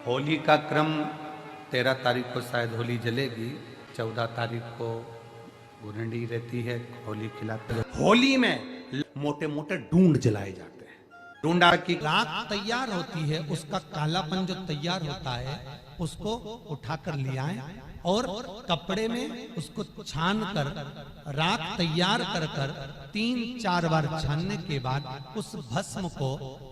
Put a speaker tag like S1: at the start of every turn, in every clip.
S1: होली का क्रम 13 तारीख को शायद होली जलेगी, 14 तारीख को गुरंडी रहती है, होली खिलाते हैं। होली में मोटे मोटे डूंड जलाए जाते हैं। डूंडा की
S2: राख तैयार होती है, उसका कालापन जो तैयार होता है उसको उठाकर ले आए और कपड़े में उसको छान कर राख तैयार कर कर 3-4 बार छानने के बाद उस भस्म को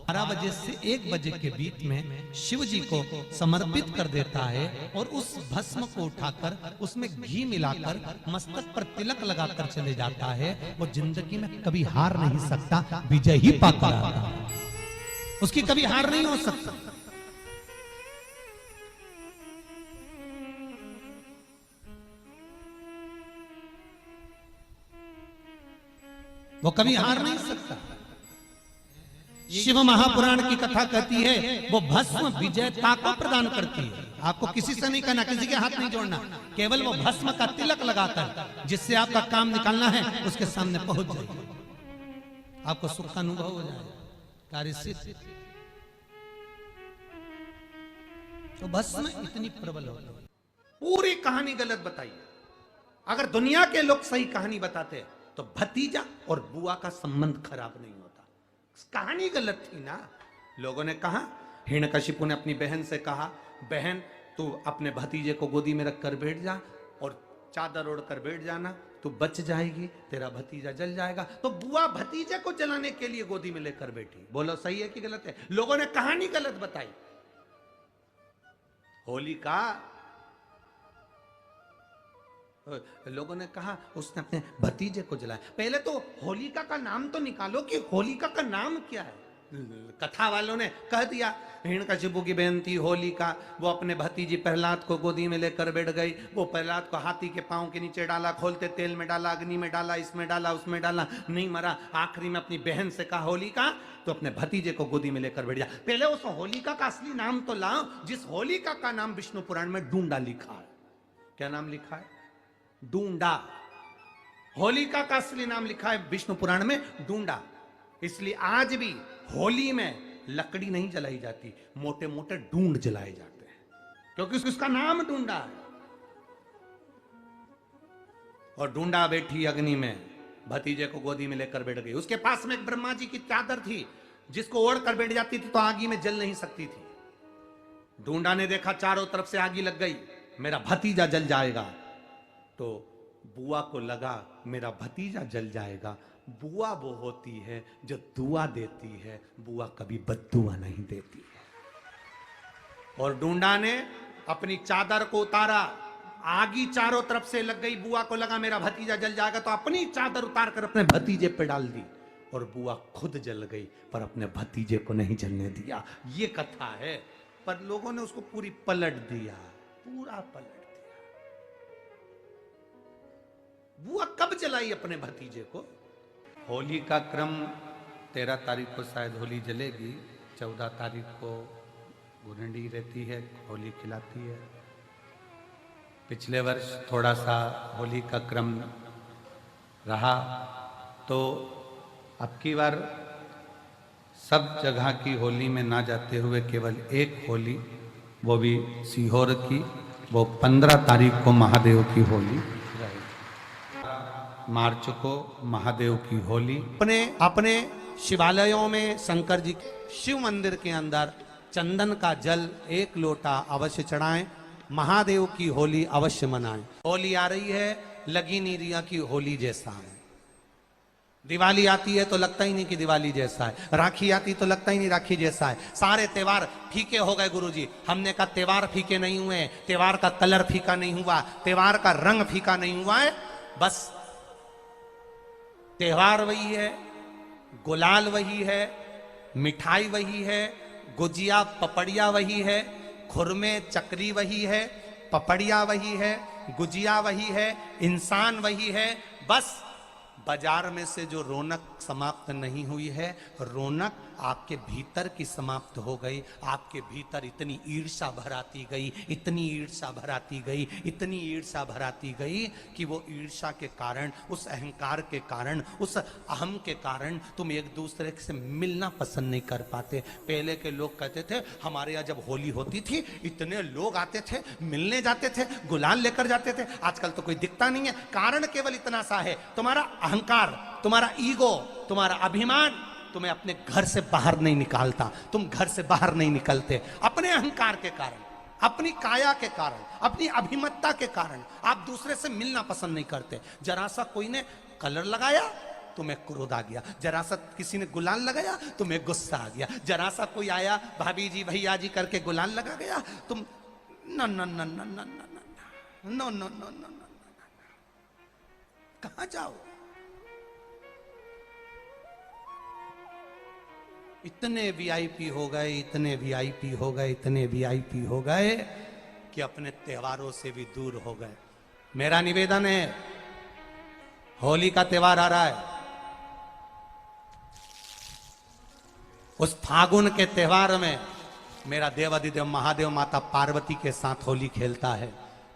S2: 12 बजे से 1 बजे के बीच में शिव जी को समर्पित कर देता है और उस भस्म को उठाकर उसमें घी मिलाकर मस्तक पर तिलक लगाकर चले जाता है। वो जिंदगी में कभी हार नहीं सकता, विजय ही पाकर आता है, उसकी कभी हार नहीं हो सकता। वो कभी हार नहीं सकता। शिव महापुराण की कथा कहती है वो भस्म विजयता को प्रदान करती है। आपको किसी से नहीं करना, किसी के हाथ नहीं जोड़ना, केवल वो भस्म का तिलक लगाकर जिससे आपका काम निकालना है उसके सामने पहुंच जाइए, आपको सुख का अनुभव हो जाएगा, कार्य सिद्ध। तो भस्म इतनी प्रबल हो गई।
S1: पूरी कहानी गलत बताई। अगर दुनिया के लोग सही कहानी बताते तो भतीजा और बुआ का संबंध खराब नहीं होता। कहानी गलत थी ना। लोगों ने कहा, हिरण्यकशिपु ने अपनी बहन से कहा, बहन तू अपने भतीजे को गोदी में रखकर बैठ जा और चादर ओढ़कर बैठ जाना, तू बच जाएगी, तेरा भतीजा जल जाएगा। तो बुआ भतीजे को जलाने के लिए गोदी में लेकर बैठी। बोलो सही है कि गलत है? लोगों ने कहानी गलत बताई। होली का लोगों ने कहा उसने अपने भतीजे को जलाया। पहले तो होलिका का नाम तो निकालो कि होलिका का नाम क्या है। कथा वालों ने कह दिया हिरण्यकशिपु की बहन थी होलिका, वो अपने भतीजी प्रहलाद को गोदी में लेकर बैठ गई। वो प्रहलाद को हाथी के पांव के नीचे डाला, खोलते तेल में डाला, अग्नि में डाला, इसमें डाला, उसमें डाला, नहीं मरा। आखिरी में अपनी बहन से कहा होलिका तो अपने भतीजे को गोदी में लेकर बैठ जा। पहले उस होलिका का असली नाम तो लाओ, जिस होलिका का नाम विष्णु पुराण में डूंडा लिखा है। क्या नाम लिखा है? डूंडा। होलिका का असली नाम लिखा है विष्णु पुराण में डूंडा। इसलिए आज भी होली में लकड़ी नहीं जलाई जाती, मोटे मोटे डूंड जलाए जाते हैं, क्योंकि उसका नाम डूंडा है। और डूंडा बैठी अग्नि में, भतीजे को गोदी में लेकर बैठ गई। उसके पास में एक ब्रह्मा जी की चादर थी, जिसको ओढ़ कर बैठ जाती थी तो आगी में जल नहीं सकती थी। डूंडा ने देखा चारों तरफ से आगी लग गई, मेरा भतीजा जल जाएगा। तो बुआ को लगा मेरा भतीजा जल जाएगा। बुआ वो होती है जो दुआ देती है, बुआ कभी बद्दुआ नहीं देती है। और डूंडा ने अपनी चादर को उतारा, आगी चारों तरफ से लग गई। बुआ को लगा मेरा भतीजा जल जाएगा, तो अपनी चादर उतार कर अपने भतीजे पे डाल दी और बुआ खुद जल गई, पर अपने भतीजे को नहीं जलने दिया। ये कथा है, पर लोगों ने उसको पूरी पलट दिया, पूरा पलट दिया। बुआ कब जलाई अपने भतीजे को? होली का क्रम 13 तारीख को शायद होली जलेगी, 14 तारीख को गुरंडी रहती है, होली खिलाती है। पिछले वर्ष थोड़ा सा होली का क्रम रहा, तो अब की बार सब जगह की होली में ना जाते हुए केवल एक होली, वो भी सीहोर की, वो 15 तारीख को महादेव की होली, मार्च को महादेव की होली।
S2: अपने शिवालयों में शंकर जी शिव मंदिर के अंदर चंदन का जल 1 लोटा अवश्य चढ़ाएं। महादेव की होली अवश्य मनाएं। होली आ रही है, लगी नहीं रिया की होली जैसा है। दिवाली आती है तो लगता ही नहीं कि दिवाली जैसा है। राखी आती तो लगता ही नहीं राखी जैसा है। सारे त्योहार फीके हो गए गुरुजी। हमने कहा त्योहार फीके नहीं हुए, त्योहार का कलर फीका नहीं हुआ, त्योहार का रंग फीका नहीं हुआ है। बस त्योहार वही है, गुलाल वही है, मिठाई वही है, गुजिया पपड़िया वही है, खुरमे चकरी वही है, पपड़िया वही है, गुजिया वही है, इंसान वही है। बस बाजार में से जो रौनक समाप्त नहीं हुई है, रौनक आपके भीतर की समाप्त हो गई। आपके भीतर इतनी ईर्ष्या भराती गई, इतनी ईर्ष्या भराती गई, इतनी ईर्ष्या भराती गई कि वो ईर्ष्या के कारण, उस अहंकार के कारण, उस अहम के कारण तुम एक दूसरे से मिलना पसंद नहीं कर पाते। पहले के लोग कहते थे हमारे यहाँ जब होली होती थी इतने लोग आते थे, मिलने जाते थे, गुलाल लेकर जाते थे। आजकल तो कोई दिखता नहीं है। कारण केवल इतना सा है, तुम्हारा अहंकार, तुम्हारा ईगो, तुम्हारा अभिमान तुम्हें अपने घर से बाहर नहीं निकालता। तुम घर से बाहर नहीं निकलते अपने अहंकार के कारण, अपनी काया के कारण, अपनी अभिमतता के कारण आप दूसरे से मिलना पसंद नहीं करते। जरा सा कोई ने कलर लगाया तुम्हें क्रोध आ गया, जरा सा किसी ने गुलाल लगाया तुम्हें गुस्सा आ गया, जरा सा कोई आया भाभी जी भैया जी करके गुलाल लगा गया, तुम न न न न न न न न न कहां जाओ। इतने वीआईपी हो गए, इतने वीआईपी हो गए, इतने वीआईपी हो गए कि अपने त्योहारों से भी दूर हो गए। मेरा निवेदन है, होली का त्योहार आ रहा है, उस फागुन के त्योहार में मेरा देवाधिदेव महादेव माता पार्वती के साथ होली खेलता है,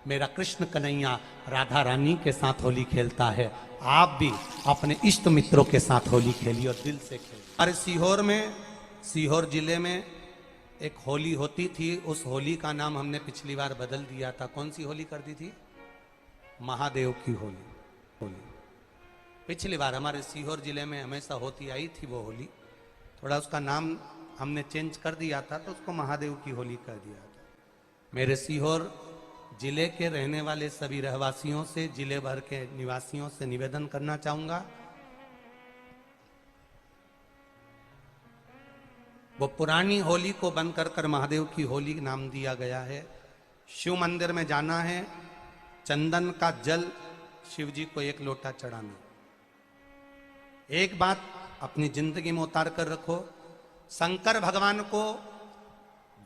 S2: मेरा कृष्ण कन्हैया राधा रानी के साथ होली खेलता है। आप भी अपने इष्ट मित्रों के साथ होली खेलिए और दिल से खेलिए। अरे सीहोर में, सीहोर जिले में एक होली होती थी, उस होली का नाम हमने पिछली बार बदल दिया था। कौन सी होली कर दी थी? महादेव की होली। पिछली बार हमारे सीहोर जिले में हमेशा होती आई थी वो होली, थोड़ा उसका नाम हमने चेंज कर दिया था तो उसको महादेव की होली कर दिया था। मेरे सीहोर जिले के रहने वाले सभी रहवासियों से, जिले भर के निवासियों से निवेदन करना चाहूंगा, वो पुरानी होली को बंद कर महादेव की होली नाम दिया गया है। शिव मंदिर में जाना है, चंदन का जल शिव जी को 1 लोटा चढ़ाना। एक बात अपनी जिंदगी में उतार कर रखो, शंकर भगवान को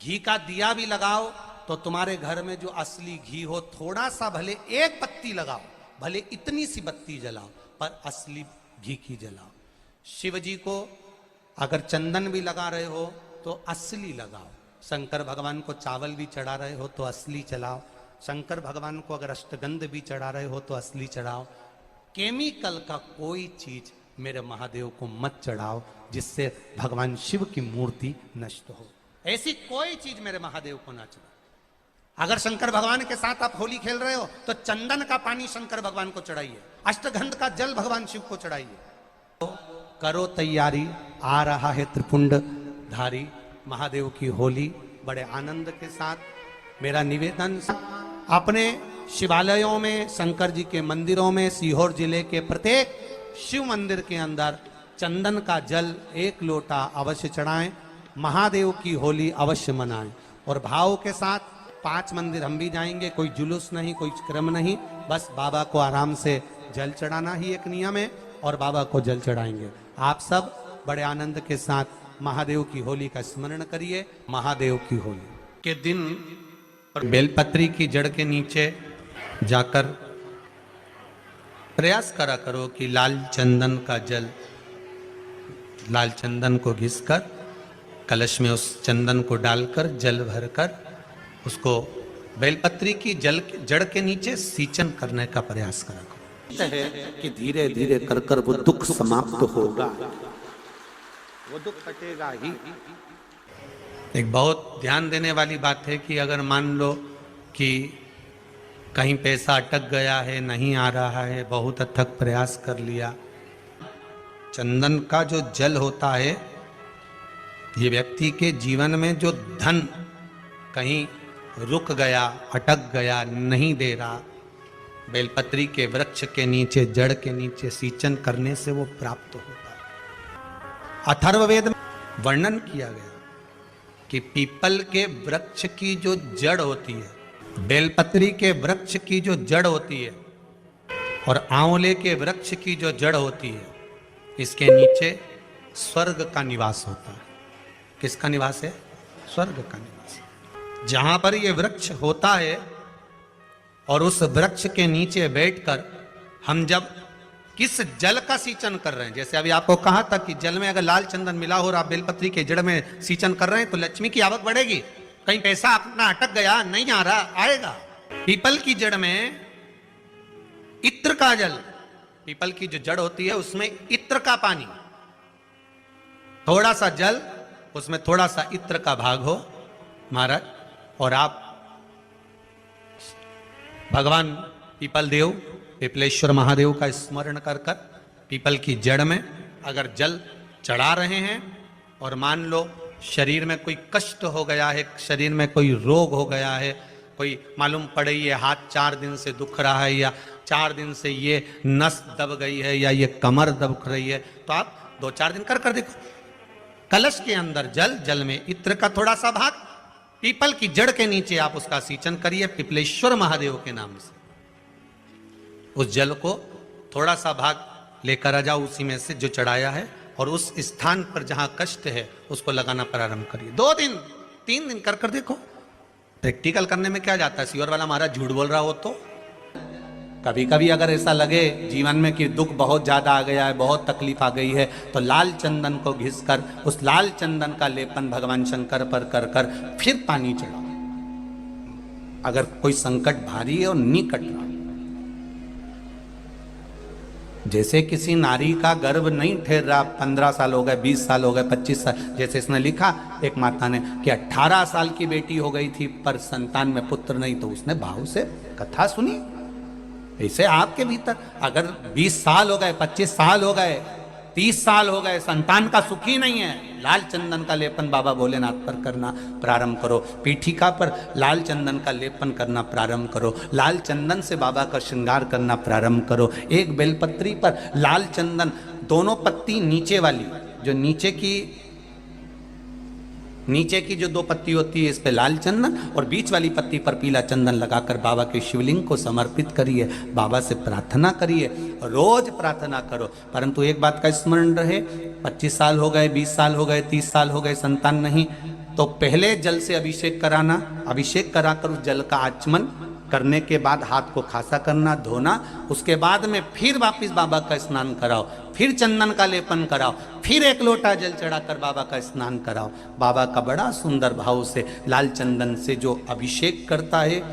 S2: घी का दिया भी लगाओ तो तुम्हारे घर में जो असली घी हो, थोड़ा सा भले 1 पत्ती लगाओ, भले इतनी सी बत्ती जलाओ, पर असली घी की जलाओ। शिव जी को अगर चंदन भी लगा रहे हो तो असली लगाओ। शंकर भगवान को चावल भी चढ़ा रहे हो तो असली चढ़ाओ। शंकर भगवान को अगर अष्टगंध भी चढ़ा रहे हो तो असली चढ़ाओ। केमिकल का कोई चीज मेरे महादेव को मत चढ़ाओ जिससे भगवान शिव की मूर्ति नष्ट हो। ऐसी कोई चीज मेरे महादेव को ना चढ़ाओ। अगर शंकर भगवान के साथ आप होली खेल रहे हो तो चंदन का पानी शंकर भगवान को चढ़ाइए, अष्टगंध का जल भगवान शिव को चढ़ाइए। तो करो तैयारी, आ रहा है त्रिपुंड धारी महादेव की होली। बड़े आनंद के साथ मेरा निवेदन, अपने शिवालयों में, शंकर जी के मंदिरों में, सीहोर जिले के प्रत्येक शिव मंदिर के अंदर चंदन का जल 1 लोटा अवश्य चढ़ाएं, महादेव की होली अवश्य मनाएं। और भाव के साथ 5 मंदिर हम भी जाएंगे, कोई जुलूस नहीं, कोई क्रम नहीं, बस बाबा को आराम से जल चढ़ाना ही एक नियम है और बाबा को जल चढ़ाएंगे। आप सब बड़े आनंद के साथ महादेव की होली का स्मरण करिए। महादेव की होली के दिन बेलपत्री की जड़ के नीचे जाकर प्रयास करा करो कि लाल चंदन का जल, लाल चंदन को घिसकर कलश में उस चंदन को डालकर जल भरकर उसको बेलपत्री की जड़ के नीचे सींचन करने का प्रयास करा करो।
S3: है कि धीरे धीरे कर कर वो दुख समाप्त होगा, वो दुख कटेगा ही।
S2: एक बहुत ध्यान देने वाली बात है कि अगर मान लो कि कहीं पैसा अटक गया है, नहीं आ रहा है, बहुत अथक प्रयास कर लिया, चंदन का जो जल होता है, ये व्यक्ति के जीवन में जो धन कहीं रुक गया, अटक गया, नहीं दे रहा, बेलपत्री के वृक्ष के नीचे, जड़ के नीचे सींचन करने से वो प्राप्त होता है। अथर्ववेद में वर्णन किया गया कि पीपल के वृक्ष की जो जड़ होती है, बेलपत्री के वृक्ष की जो जड़ होती है और आंवले के वृक्ष की जो जड़ होती है, इसके नीचे स्वर्ग का निवास होता है। किसका निवास है? स्वर्ग का निवास। जहां पर ये वृक्ष होता है और उस वृक्ष के नीचे बैठकर हम जब
S1: किस जल का सींचन कर रहे हैं। जैसे अभी आपको कहा था कि जल में अगर लाल चंदन मिला हो और आप बेलपत्री के जड़ में सींचन कर रहे हैं तो लक्ष्मी की आवक बढ़ेगी। कहीं पैसा अपना अटक गया, नहीं आ रहा, आएगा। पीपल की जड़ में इत्र का जल, पीपल की जो जड़ होती है उसमें इत्र का पानी, थोड़ा सा जल उसमें थोड़ा सा इत्र का भाग हो महाराज, और आप भगवान पीपल देव, पीपलेश्वर महादेव का स्मरण कर कर पीपल की जड़ में अगर जल चढ़ा रहे हैं और मान लो शरीर में कोई कष्ट हो गया है, शरीर में कोई रोग हो गया है, कोई मालूम पड़े ये हाथ 4 दिन से दुख रहा है या 4 दिन से ये नस दब गई है या ये कमर दब रही है, तो आप 2-4 दिन कर देखो। कलश के अंदर जल, जल में इत्र का थोड़ा सा भाग, पीपल की जड़ के नीचे आप उसका सींचन करिए पिपलेश्वर महादेव के नाम से। उस जल को थोड़ा सा भाग लेकर आ जाओ उसी में से जो चढ़ाया है, और उस स्थान पर जहां कष्ट है उसको लगाना प्रारंभ करिए। 2 दिन 3 दिन कर देखो। प्रैक्टिकल करने में क्या जाता है, सियोर वाला महाराज झूठ बोल रहा हो तो। कभी कभी अगर ऐसा लगे जीवन में कि दुख बहुत ज्यादा आ गया है, बहुत तकलीफ आ गई है, तो लाल चंदन को घिसकर उस लाल चंदन का लेपन भगवान शंकर पर कर कर फिर पानी चढ़ाओ। अगर कोई संकट भारी है और निकट रहा, जैसे किसी नारी का गर्भ नहीं ठहर रहा, 15 साल हो गए, 20 साल हो गए, 25 साल, जैसे इसने लिखा एक माता ने कि 18 साल की बेटी हो गई थी पर संतान में पुत्र नहीं, तो उसने भाव से कथा सुनी। ऐसे आपके भीतर अगर 20 साल हो गए, 25 साल हो गए, 30 साल हो गए, संतान का सुख ही नहीं है, लाल चंदन का लेपन बाबा भोलेनाथ पर करना प्रारंभ करो। पीठिका पर लाल चंदन का लेपन करना प्रारंभ करो। लाल चंदन से बाबा का श्रृंगार करना प्रारंभ करो। एक बेलपत्री पर लाल चंदन, दोनों पत्ती नीचे वाली, जो नीचे की जो 2 पत्ती होती है इस पे लाल चंदन, और बीच वाली पत्ती पर पीला चंदन लगाकर बाबा के शिवलिंग को समर्पित करिए। बाबा से प्रार्थना करिए, रोज प्रार्थना करो। परंतु एक बात का स्मरण रहे, 25 साल हो गए, 20 साल हो गए, 30 साल हो गए, संतान नहीं, तो पहले जल से अभिषेक कराना, अभिषेक कराकर उस जल का आचमन करने के बाद हाथ को खासा करना, धोना, उसके बाद में फिर वापिस बाबा का स्नान कराओ, फिर चंदन का लेपन कराओ, फिर 1 लोटा जल चढ़ाकर बाबा का स्नान कराओ। बाबा का बड़ा सुंदर भाव से लाल चंदन से जो अभिषेक करता है,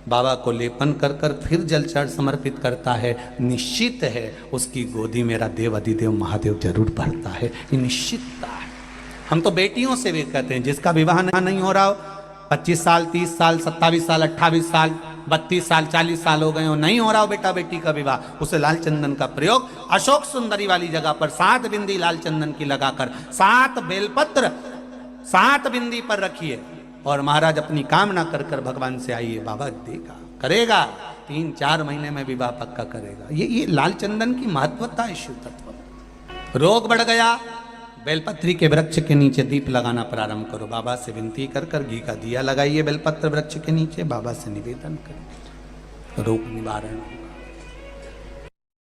S1: बाबा को लेपन कर कर फिर जल चढ़ समर्पित करता है, निश्चित है उसकी गोदी मेरा देव अधिदेव महादेव जरूर भरता है। ये निश्चितता है। हम तो बेटियों से भी कहते हैं, जिसका विवाह नहीं हो रहा हो, 25 साल, 30 साल, 27 साल, 28 साल, 32 साल, 40 साल हो गए हो, नहीं हो रहा हो बेटा बेटी का विवाह, उसे लाल चंदन का प्रयोग अशोक सुंदरी वाली जगह पर 7 बिंदी लाल चंदन की लगाकर 7 बेलपत्र 7 बिंदी पर रखिए, और महाराज अपनी कामना कर कर भगवान से आइए, बाबा देगा, करेगा, 3-4 महीने में विवाह पक्का करेगा। ये लाल चंदन की महत्वता है शिव तत्व। रोग बढ़ गया, बेलपत्री के वृक्ष के नीचे दीप लगाना प्रारंभ करो। बाबा से विनती कर कर घी का दिया लगाइए बेलपत्र वृक्ष के नीचे, बाबा से निवेदन करें, रोग निवारण होगा।